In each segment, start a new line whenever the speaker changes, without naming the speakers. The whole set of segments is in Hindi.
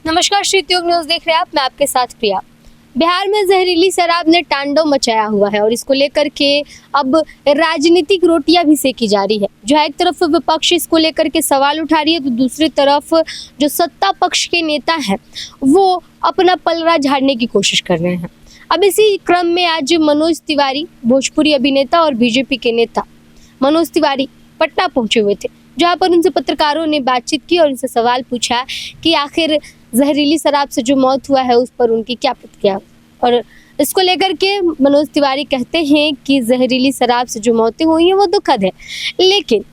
नमस्कार, श्री युग न्यूज देख रहे हैं आप। मैं आपके साथ प्रिया। बिहार में जहरीली शराब ने तांडव मचाया हुआ है और इसको लेकर के अब राजनीतिक रोटियां भी सेकी जा रही है। जहाँ एक तरफ विपक्ष इसको लेकर के सवाल उठा रही है, तो दूसरी तरफ जो सत्ता पक्ष के नेता हैं वो अपना पलड़ा झाड़ने की कोशिश कर रहे हैं। अब इसी क्रम में आज मनोज तिवारी, भोजपुरी अभिनेता और बीजेपी के नेता मनोज तिवारी पटना पहुंचे हुए थे, जहाँ पर उनसे पत्रकारों ने बातचीत की और उनसे सवाल पूछा कि आखिर जहरीली शराब से जो मौत हुआ है उस पर उनकी क्या प्रतिक्रिया। और इसको लेकर के मनोज तिवारी कहते हैं कि जहरीली शराब से जो मौतें हुई हैं वो दुखद है, लेकिन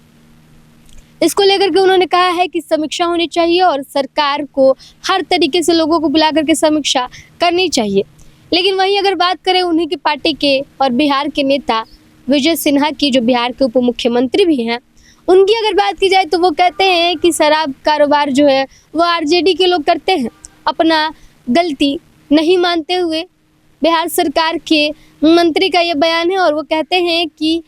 इसको लेकर के उन्होंने कहा है कि समीक्षा होनी चाहिए और सरकार को हर तरीके से लोगों को बुला करके समीक्षा करनी चाहिए। लेकिन वहीं अगर बात करें उन्हीं की पार्टी के और बिहार के नेता विजय सिन्हा की, जो बिहार के उप मुख्यमंत्री भी हैं, उनकी अगर बात की जाए तो वो कहते हैं कि शराब कारोबार जो है वो आरजेडी के लोग करते हैं। अपना गलती नहीं मानते हुए बिहार सरकार के मंत्री का ये बयान है और वो कहते हैं कि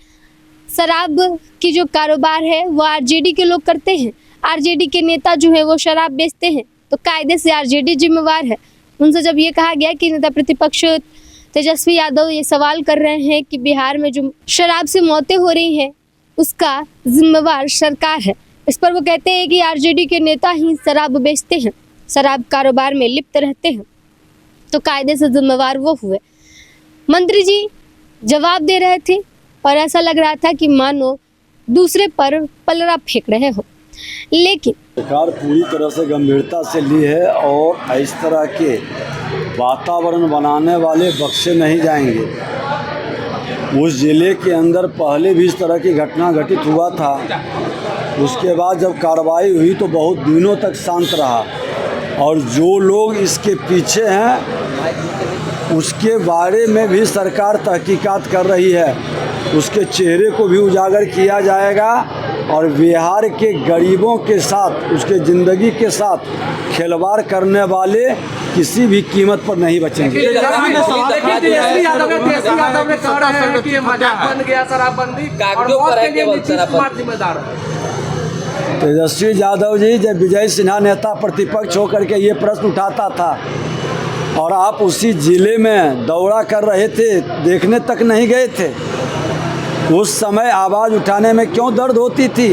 शराब की जो कारोबार है वो आरजेडी के लोग करते हैं। आरजेडी के नेता जो है वो शराब बेचते हैं, तो कायदे से आरजेडी जिम्मेवार है। उनसे जब ये कहा गया कि नेता प्रतिपक्ष तेजस्वी यादव ये सवाल कर रहे हैं कि बिहार में जो शराब से मौतें हो रही हैं उसका जिम्मेवार सरकार है, इस पर वो कहते हैं कि आरजेडी के नेता ही शराब बेचते हैं, शराब कारोबार में लिप्त रहते हैं, तो कायदे से जिम्मेवार वो हुए। मंत्री जी जवाब दे रहे थे और ऐसा लग रहा था कि मानो दूसरे पर पलड़ा फेंक रहे हो, लेकिन
सरकार पूरी तरह से गंभीरता से ली है और इस तरह के वातावरण बनाने वाले बख्शे नहीं जाएंगे। उस जिले के अंदर पहले भी इस तरह की घटना घटित हुआ था, उसके बाद जब कार्रवाई हुई तो बहुत दिनों तक शांत रहा और जो लोग इसके पीछे हैं उसके बारे में भी सरकार तहकीकात कर रही है। उसके चेहरे को भी उजागर किया जाएगा और बिहार के गरीबों के साथ, उसके ज़िंदगी के साथ खिलवाड़ करने वाले किसी भी कीमत पर नहीं बचेंगे। तेजस्वी यादव जी जब विजय सिन्हा नेता प्रतिपक्ष होकर के ये प्रश्न उठाता था और आप उसी जिले में दौरा कर रहे थे, देखने तक नहीं गए थे, उस समय आवाज़ उठाने में क्यों दर्द होती थी?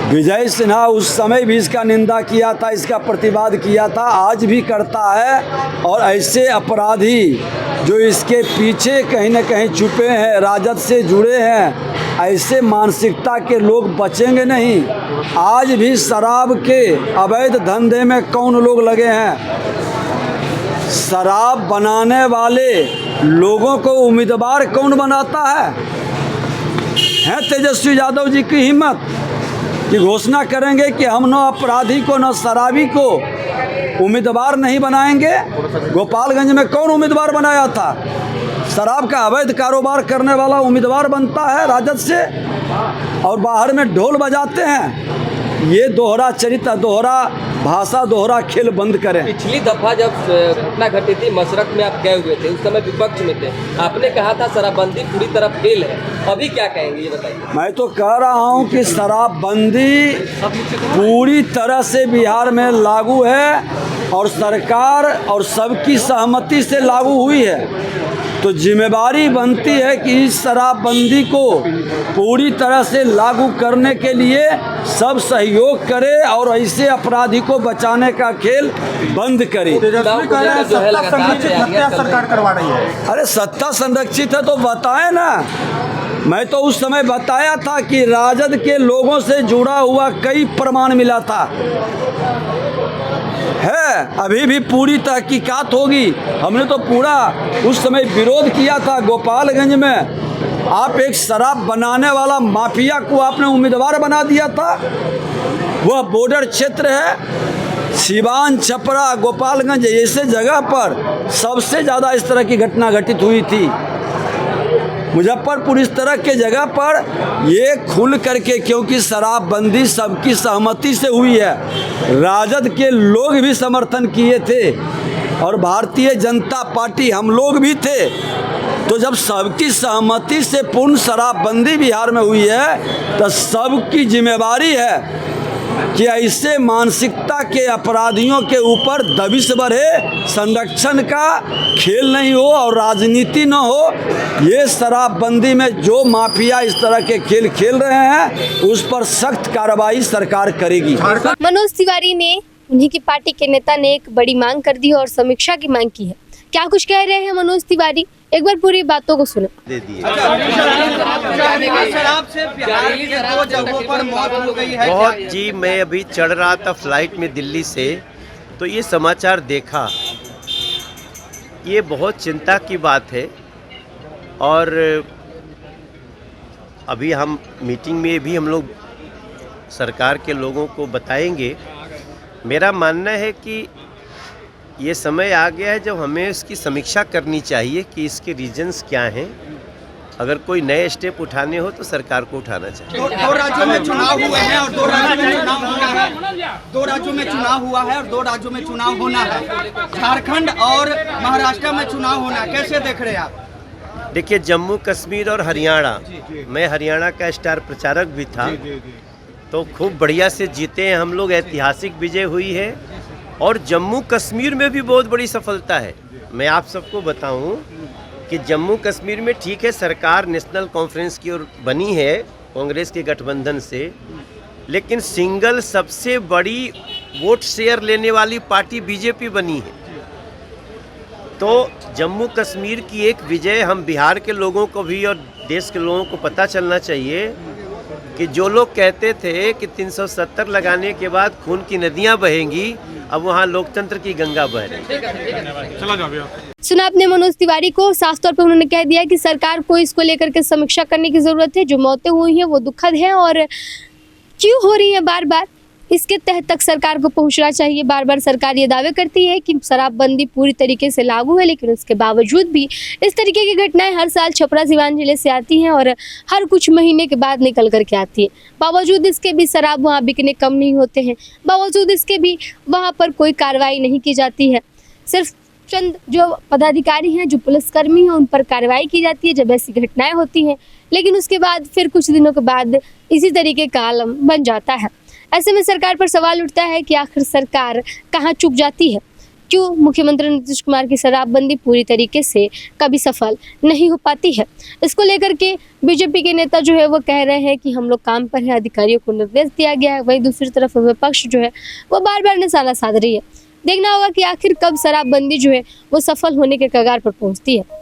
विजय सिन्हा उस समय भी इसका निंदा किया था, इसका प्रतिवाद किया था, आज भी करता है। और ऐसे अपराधी जो इसके पीछे कहीं न कहीं छुपे हैं, राजद से जुड़े हैं, ऐसे मानसिकता के लोग बचेंगे नहीं। आज भी शराब के अवैध धंधे में कौन लोग लगे हैं? शराब बनाने वाले लोगों को उम्मीदवार कौन बनाता है तेजस्वी यादव जी की हिम्मत कि घोषणा करेंगे कि हम न अपराधी को न शराबी को उम्मीदवार नहीं बनाएंगे। गोपालगंज में कौन उम्मीदवार बनाया था? शराब का अवैध कारोबार करने वाला उम्मीदवार बनता है राजद से और बाहर में ढोल बजाते हैं। ये दोहरा चरित्र, दोहरा भाषा, दोहरा खेल बंद करें।
पिछली दफा जब घटना घटी थी मशरक में आप गए हुए थे, उस समय विपक्ष में थे, आपने कहा था शराबबंदी पूरी तरह फेल है, अभी क्या कहेंगे ये बताइए।
मैं तो कह रहा हूँ कि शराबबंदी पूरी तरह से बिहार में लागू है और सरकार और सबकी सहमति से लागू हुई है। तो जिम्मेदारी बनती है कि इस शराबबंदी को पूरी तरह से लागू करने के लिए सब सहयोग करे और ऐसे अपराधी को बचाने का खेल बंद करे।
सरकार करवा रही है।
अरे सत्ता संरक्षित है तो बताए ना। मैं तो उस समय बताया था कि राजद के लोगों से जुड़ा हुआ कई प्रमाण मिला था है, अभी भी पूरी तहकीकात होगी। हमने तो पूरा उस समय विरोध किया था। गोपालगंज में आप एक शराब बनाने वाला माफिया को आपने उम्मीदवार बना दिया था। वह बॉर्डर क्षेत्र है, सिवान, छपरा, गोपालगंज ऐसे जगह पर सबसे ज़्यादा इस तरह की घटना घटित हुई थी। मुजफ्फरपुर इस तरह के जगह पर ये खुल करके, क्योंकि शराबबंदी सबकी सहमति से हुई है, राजद के लोग भी समर्थन किए थे और भारतीय जनता पार्टी हम लोग भी थे। तो जब सबकी सहमति से पूर्ण शराबबंदी बिहार में हुई है तो सबकी जिम्मेवारी है कि ऐसे मानसिकता के अपराधियों के ऊपर दबिश बढ़े, संरक्षण का खेल नहीं हो और राजनीति न हो। ये शराबबंदी में जो माफिया इस तरह के खेल खेल रहे हैं उस पर सख्त कार्रवाई सरकार करेगी।
मनोज तिवारी ने, उन्हीं की पार्टी के नेता ने एक बड़ी मांग कर दी और समीक्षा की मांग की है। क्या कुछ कह रहे हैं मनोज तिवारी, एक बार पूरी बातों को सुनो।
दे दिए।
शराब से बिहार की 2 जगहों पर मौत हो गई है।
बहुत जी, मैं अभी चढ़ रहा था फ्लाइट में दिल्ली से, तो ये समाचार देखा। ये बहुत चिंता की बात है और अभी हम मीटिंग में भी हम लोग सरकार के लोगों को बताएंगे। मेरा मानना है कि ये समय आ गया है जब हमें इसकी समीक्षा करनी चाहिए कि इसके रीजंस क्या हैं। अगर कोई नए स्टेप उठाने हो तो सरकार को उठाना चाहिए।
2 राज्यों में चुनाव हुए हैं और 2 राज्यों में चुनाव होना है। 2 राज्यों में चुनाव हुआ है और 2 राज्यों में चुनाव होना है। झारखंड और महाराष्ट्र में चुनाव होना है, कैसे देख रहे हैं आप?
देखिए, जम्मू कश्मीर और हरियाणा, मैं हरियाणा का स्टार प्रचारक भी था, तो खूब बढ़िया से जीते हैं हम लोग, ऐतिहासिक विजय हुई है। और जम्मू कश्मीर में भी बहुत बड़ी सफलता है। मैं आप सबको बताऊं कि जम्मू कश्मीर में ठीक है, सरकार नेशनल कॉन्फ्रेंस की ओर बनी है कांग्रेस के गठबंधन से, लेकिन सिंगल सबसे बड़ी वोट शेयर लेने वाली पार्टी बीजेपी बनी है। तो जम्मू कश्मीर की एक विजय हम बिहार के लोगों को भी और देश के लोगों को पता चलना चाहिए कि जो लोग कहते थे कि 370 लगाने के बाद खून की नदियां बहेंगी, अब वहाँ लोकतंत्र की गंगा बह रही।
सुना आपने मनोज तिवारी को। साफ तौर पर उन्होंने कह दिया कि सरकार को इसको लेकर के समीक्षा करने की जरूरत है। जो मौतें हुई हैं वो दुखद है और क्यों हो रही है बार बार, इसके तह तक सरकार को पहुंचना चाहिए। बार बार सरकार ये दावे करती है कि शराबबंदी पूरी तरीके से लागू है, लेकिन उसके बावजूद भी इस तरीके की घटनाएं हर साल छपरा सिवान जिले से आती हैं और हर कुछ महीने के बाद निकल करके आती है। बावजूद इसके भी शराब वहाँ बिकने कम नहीं होते हैं, बावजूद इसके भी वहाँ पर कोई कार्रवाई नहीं की जाती है। सिर्फ चंद जो पदाधिकारी हैं, जो पुलिसकर्मी हैं, उन पर कार्रवाई की जाती है जब ऐसी घटनाएं होती हैं, लेकिन उसके बाद फिर कुछ दिनों के बाद इसी तरीके का आलम बन जाता है। ऐसे में सरकार पर सवाल उठता है कि आखिर सरकार कहाँ चूक जाती है, क्यों मुख्यमंत्री नीतीश कुमार की शराबबंदी पूरी तरीके से कभी सफल नहीं हो पाती है। इसको लेकर के बीजेपी के नेता जो है वो कह रहे हैं कि हम लोग काम पर हैं, अधिकारियों को निर्देश दिया गया है। वहीं दूसरी तरफ विपक्ष जो है वो बार बार निशाना साध रही है। देखना होगा कि आखिर कब शराबबंदी जो है वो सफल होने के कगार पर पहुंचती है।